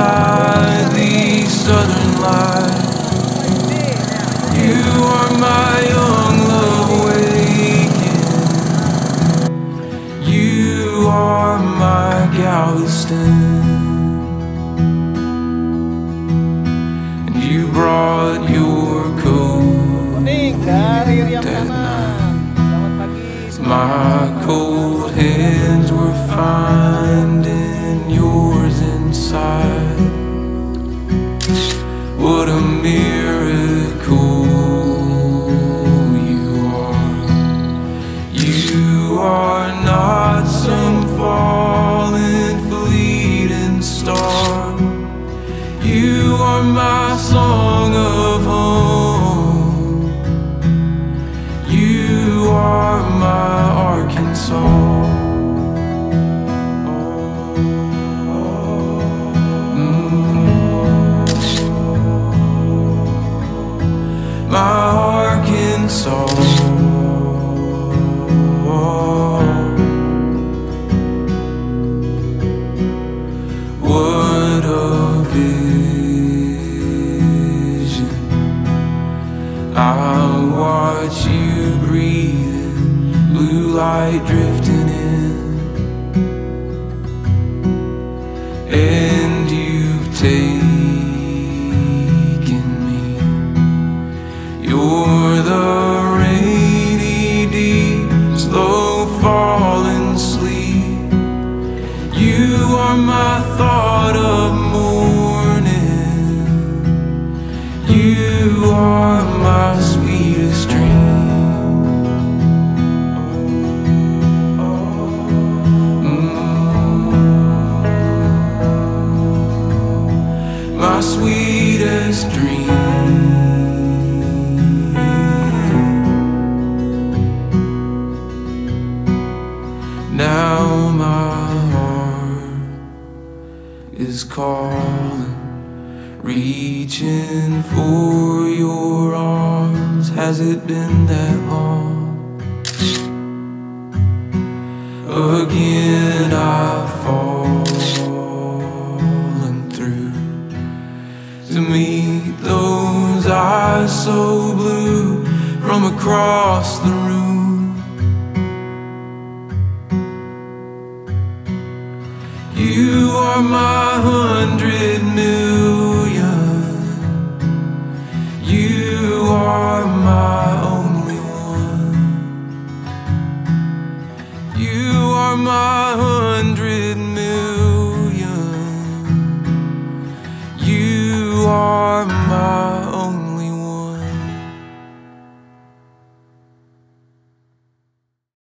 inside the southern light. You are my young love waking. You are my Galveston. And you brought your coat that night. My cold hands were finding yours inside. What a miracle you are. You are not some fallen fleeting star. You are my song of home. You are my Arkansas. My Arkansas. What a vision. I'll watch you breathing, blue light drifting in, and you've taken me. You're the rainy, deep, slow falling sleep. You are my thought of morning. You are my sweetest dream. My sweetest dream. Now my heart is calling, reaching for your arms. Has it been that long? Again I've fallen through to meet those eyes so blue from across the room. You are my 100 million. You are my only one. You are my 100 million. You are my